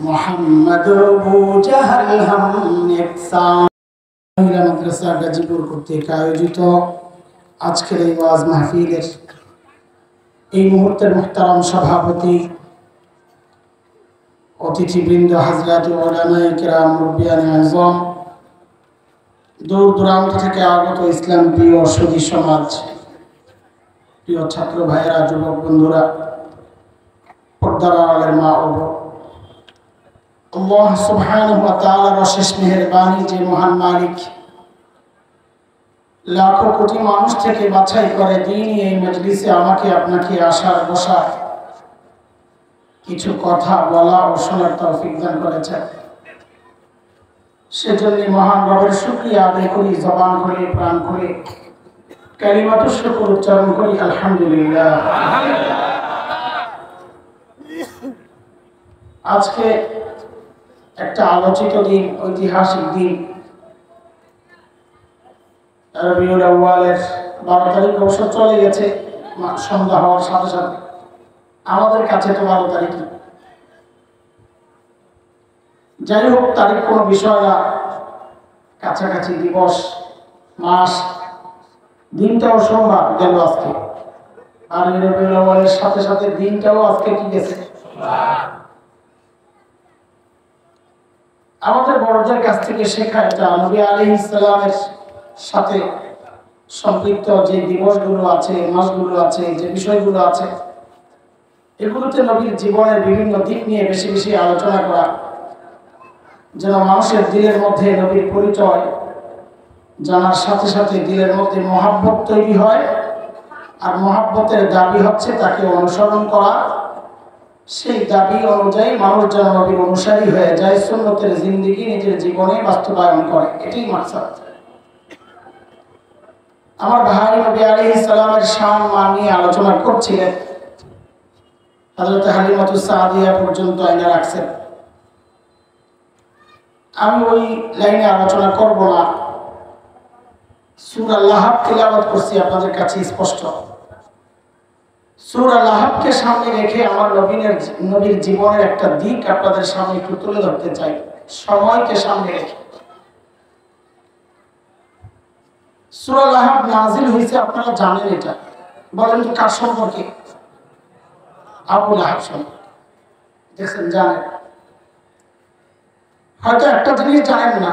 Mohammad Abu Jahl হাম নেকসান মহিলা মাদ্রাসা গাজীপুর কর্তৃক আয়োজিত আজকের এই ওয়াজ মাহফিলের এই মুহূর্তের মুহতারাম সভাপতি, অতিথিবৃন্দ, হযরত উলামায়ে কিরাম, মুরব্বিয়ানে আযম, দূর দূরান্ত থেকে আগত ইসলাম প্রিয় সুধী সমাজ, প্রিয় ছাত্র ভাইয়েরা, যুবক বন্ধুরা, পর্দার আড়ালের মা ও বোন, আল্লাহ সুবহানাহু ওয়া তাআলার অশেষ মেহেরবানি যে মহান মালিক লাখো কোটি মানুষ থেকে বাছাই করে দিনই এই মজলিসে আমাকে আপনাকে আসার বসার কিছু কথা বলা ও শোনার তৌফিক দান করেছেন। সেজন্য মহান রবের শুকরিয়া আদায় করি, জবান খুলে প্রাণ খুলে কালিমাতুশ শুকর উচ্চারণ করি, আলহামদুলিল্লাহ। আজকে একটা আলোচিত দিন, ঐতিহাসিক দিন, রবিউল আউয়ালের 12 তারিখ অবশ্য চলে গেছে, সন্ধ্যা হওয়ার সাথে সাথে। আমাদের কাছে তো 12 তারিখ, যাই হোক, তারিখ কোনো বিষয় না, কাছাকাছি দিবস, মাস, দিনটাও সোমবার গেল আজকে, আর রবিউল আউয়ালের সাথে সাথে দিনটাও আজকে কি গেছে। আমাদের বড়দের কাছ থেকে শেখা এটা, নবী আলাইহিস সালামের সাথে সম্পৃক্ত যে দিবসগুলো আছে, মাসগুলো আছে, যে বিষয়গুলো আছে, এগুলোতে নবীর জীবনের বিভিন্ন দিক নিয়ে বেশি বেশি আলোচনা করা, যেন মানুষের দিলের মধ্যে নবীর পরিচয় জানার সাথে সাথে দিলের মধ্যে মহাব্বত তৈরি হয়। আর মহাব্বতের দাবি হচ্ছে তাকে অনুসরণ করা, সেই দাবি অনুযায়ী মানুষ যেন নবীর অনুসারী হয়ে যায়, সুন্নতের জিন্দেগি নিজের জীবনে বাস্তবায়ন করে, এটাই মাকসাদ। আমার ভাই নবী আলাইহিস সালামের শান মান নিয়ে আলোচনা করছিলেন, হযরত হালিমাতুস সাদিয়া পর্যন্ত আইনা রাখছেন। আমি ওই লাইনে আলোচনা করব না, সূরা লাহাব তিলাওয়াত করছি আপনাদের কাছে স্পষ্ট। সূরা লাহাবকে সামনে রেখে আমার নবীর জীবনের একটা দিক আপনাদের সামনে একটু তুলে ধরতে চাই, সময়কে সামনে রেখে। সূরা লাহাব নাজিল হয়েছে, আপনারা জানেন এটা, বলেন তো কার সম্পর্কে? আবু লাহাব সম্পর্কে। দেখছেন, জানেন, হয়তো একটা জিনিস জানেন না,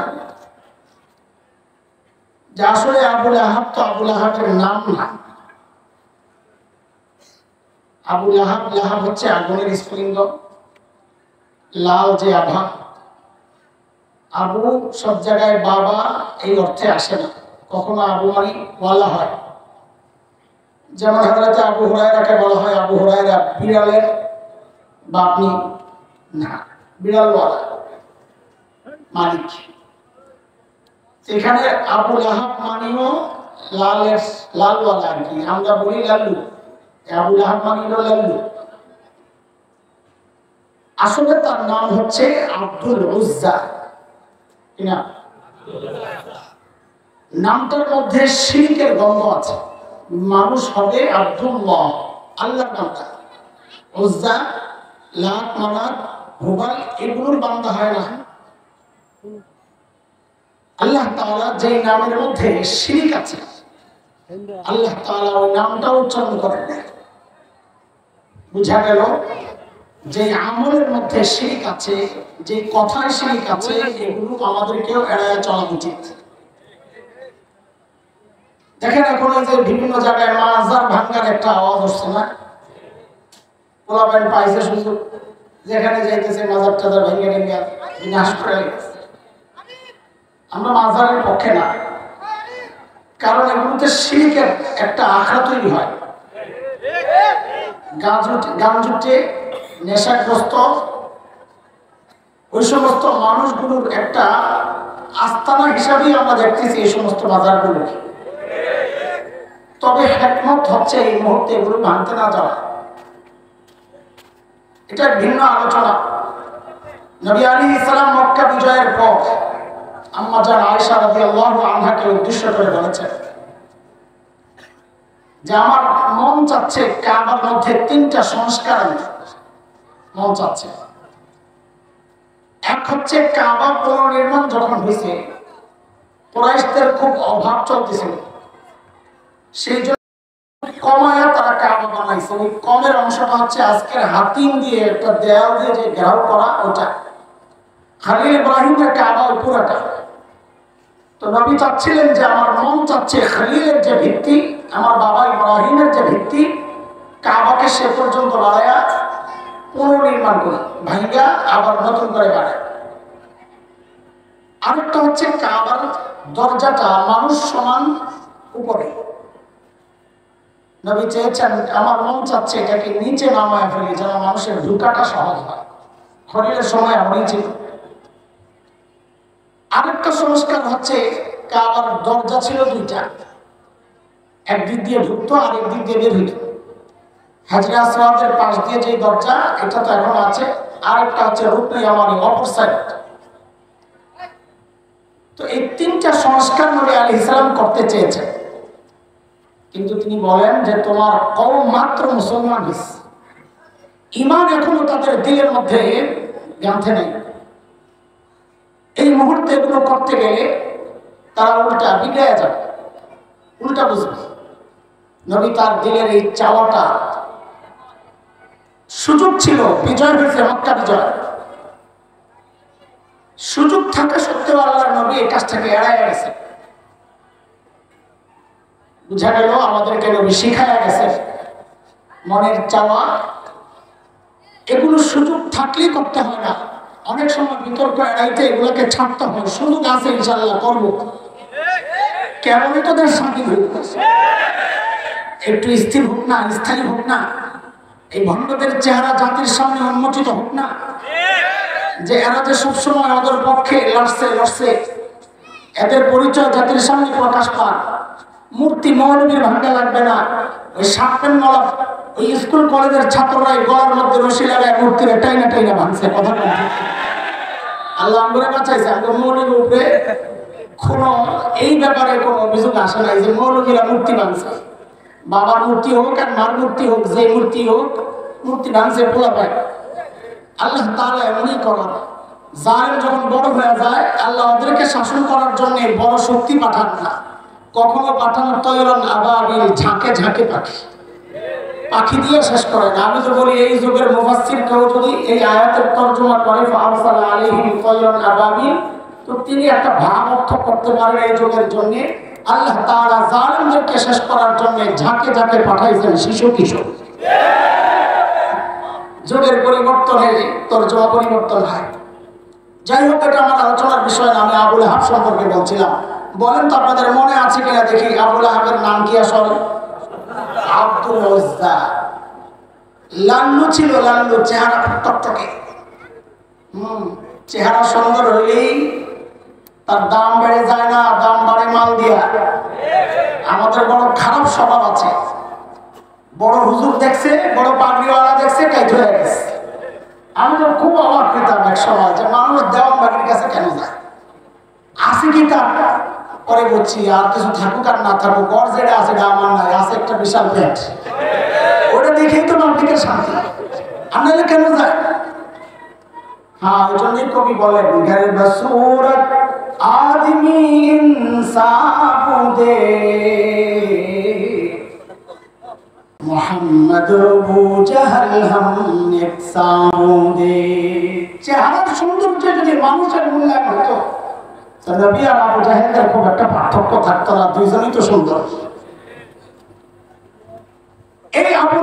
যে আসলে আবু লাহাব তো আবু লাহাবের নাম না। আবু লাহাব, লাহাব হচ্ছে আগুনের স্ফুলিঙ্গ, লাল যে আভা। আবু সব জায়গায় বাবা এই অর্থে আসে না, কখনো আবু মানে ওয়ালা হয়। যেমন হযরত আবু হুরায়রাকে বলা হয় আবু হুরায়রা, বিড়ালের বাপনি না, বিড়ালওয়ালা মালিক। এখানে আবু লাহাব মানিও লালের, লালওয়ালা আর কি, আমরা বলি লাল্লু। আবু লাহাব মানিল লাল্লু। আসলে তার নাম হচ্ছে আব্দুল উজ্জা। কিনা নামটার মধ্যে শিরকের গন্ধ আছে। মানুষ হবে আব্দুল্লাহ, আল্লাহর বান্দা। উজ্জা, লাত, মানাত, হুবাল এগুলোর বান্দা হয় না। আল্লাহ তাআলা যে নামের মধ্যে শিরক আছে, আল্লাহ তাআলা ওই নামটা উচ্চারণ করেন না। বুঝা গেল, যে আমলের মধ্যে শিরক আছে, যে কথায় শিরক আছে, এগুলো আমাদেরকেও এড়ায় চলা উচিত। দেখেন, এখন এই যে বিভিন্ন জায়গায় মাজার ভাঙার একটা আওয়াজ হচ্ছে না, পোলাপাইন পাইছে সুযোগ, যেখানে যাইতেছে মাজার টাজার ভেঙে ভেঙে বিনাশ করে গেছে। আমরা মাজারের পক্ষে না, কারণ এগুলোতে শিরকের একটা আখড়া তৈরি হয়। গান জুটে, নেশাগ্রস্ত ওই সমস্ত মানুষগুলোর একটা আস্তানা হিসাবেই আমরা দেখতেছি এই সমস্ত মাজারগুলোকে। তবে হিকমত হচ্ছে এই মুহূর্তে এগুলো ভাঙতে না যাওয়া। এটা ভিন্ন আলোচনা। নবী আলাইহিস সালাম মক্কা বিজয়ের পর আম্মা জান আয়েশা রাদিয়াল্লাহু আনহাকে উদ্দেশ্য করে বলেছেন যে আমার মন চাচ্ছে কাবার মধ্যে 3টা সংস্কার মন চাচ্ছে। এক হচ্ছে কাবা পুনর্নির্মাণ যখন হয়েছে, কুরাইশদের খুব অভাব চলতেছিল, সেই জন্য কমায়া তারা কাবা বানাইছে। ওই কমের অংশটা হচ্ছে আজকের হাতিম দিয়ে একটা দেয়াল দিয়ে যে ঘেরাও করা, ওটা খালিল ইব্রাহিমের কাবা ওই পুরাটা। তো নবী চাচ্ছিলেন যে আমার মন চাচ্ছে খালিলের যে ভিত্তি, আমার বাবা ইব্রাহিমের যে ভিত্তি, কাবাকে সে পর্যন্ত বাড়ায়া পুনর্নির্মাণ করে ভাঙ্গা আবার নতুন করে বাড়ায়। আরেকটা হচ্ছে কাবার দরজাটা মানুষ সমান উপরে। নবী চেয়েছেন, আমার মন চাচ্ছে এটাকে নিচে নামায় ফেলি যেন মানুষের ঢুকাটা সহজ হয়। খরিলের সময় আমি ছিল। আরেকটা সংস্কার হচ্ছে কাবার দরজা ছিল দুইটা, একদিক দিয়ে ঢুকতো আর একদিক দিয়ে বের হইত। হাজরে আসওয়াদের পাশ দিয়ে যে দরজা, এটা তো এখন আছে। আরেকটা হচ্ছে রুকনে ইয়ামানি, অপর সাইড। তো এই তিনটা সংস্কার নবী আলাইহিস সালাম করতে চেয়েছেন, কিন্তু তিনি বলেন যে তোমার কওম মাত্র মুসলমান হয়েছে, ঈমান এখনো তাদের দিলের মধ্যে গাঁথে নেই। এই মুহূর্তে এগুলো করতে গেলে তারা উল্টা বিগড়ে যাবে, উল্টা বুঝবে। নবী তার দিলের এই চাওয়াটা, সুযোগ ছিল, বিজয় হয়েছে, মক্কা বিজয়, সুযোগ থাকা সত্ত্বেও আল্লাহর নবী এই কাজটাকে এড়ায় গেছে। বুঝা গেল আমাদেরকে নবী শিখায়া গেছে মনের চাওয়া এগুলো সুযোগ থাকলেই করতে হয় না। অনেক সময় বিতর্ক এড়াইতে এগুলোকে ছাড়তে হয়। সুযোগ আছে ইনশাআল্লাহ করব, কেমনই তোদের স্বাধীন হয়ে একটু স্থির হোক না, স্থায়ী হোক না, এই ভণ্ডদের চেহারা জাতির সামনে উন্মোচিত হোক না, যে এরা যে সবসময় ওদের পক্ষে লড়ছে, এদের পরিচয় জাতির সামনে প্রকাশ পান। মূর্তি মৌলবীর ভাঙ্গা লাগবে না, ওই সাপেন মলা ওই স্কুল কলেজের ছাত্ররাই গলার মধ্যে রশি লাগায় মূর্তির টাইনা ভাঙছে। কথা বলছে আল্লাহ করে বাঁচাইছে। আমাদের মৌলবীর উপরে কোনো এই ব্যাপারে কোনো অভিযোগ আসে নাই যে মৌলবীরা মূর্তি ভাঙছে। বাবার মূর্তি হোক আর মার মূর্তি হোক, যে মূর্তি হোক, মূর্তি ভাঙছে বলা পায়। আল্লাহ তাআলা এমনই করেন, জালেম যখন বড় হয়ে যায় আল্লাহ ওদেরকে শাসন করার জন্য বড় শক্তি পাঠান না, কখনো পাঠান তৈরন আবাবিল, ঝাঁকে ঝাঁকে পাখি দিয়ে শেষ করে না। আমি তো বলি এই যুগের মুফাসসির কেউ যদি এই আয়াতের তরজমা করে ফারসালা আলাইহিম তৈরন আবাবিল, তো তিনি একটা ভাব অর্থ করতে পারেন এই যুগের জন্য আল্লাহ তাআলা জালেমদেরকে শেষ করার জন্য ঝাঁকে ঝাঁকে পাঠাইছেন শিশু কিশোর। যুগের পরিবর্তনে তরজমা পরিবর্তন হয়। যাই হোক, এটা আমার আলোচনার বিষয় না। আমি আবু লাহাব সম্পর্কে বলছিলাম। বলেন তো আপনাদের মনে আছে কিনা দেখি, আবু লাহাবের নাম কি আসলে? আব্দুল উজ্জা। লাল্লু ছিল, লাল্লু, চেহারা টকটকে। চেহারা সুন্দর হইলেই তার দাম বেড়ে যায় না, দাম বাড়ে মাল দিয়া। আমাদের বড় খারাপ স্বভাব আছে, বড় হুজুর দেখছে, বড় পাগড়িওয়ালা দেখছে, কাইট হয়ে গেছে। আমি তো খুব অবাক পেতাম এক সময় যে মানুষ দেওয়ান বাড়ির কাছে কেন যায়, আছে কি তার? পরে বলছি আর কিছু থাকুক আর না থাকুক, ওর যেটা আছে এটা আমার নাই, আছে একটা বিশাল পেট, ওটা দেখেই তো নবদিকে শান্তি। আর নাহলে কেন যায়? হ্যাঁ, ওই জন্যই কবি বলেন ঘরে বসুরত আদমি ইনসাফ দে মোহাম্মদ আবু জাহল হাম নেকসাউদে। চেহারার সৌন্দর্য যদি মানুষের মূল্যায়ন হতো, নবী আর আবু জাহেলের খুব একটা পার্থক্য থাকতো না, দুইজনই তো সুন্দর। এই আবু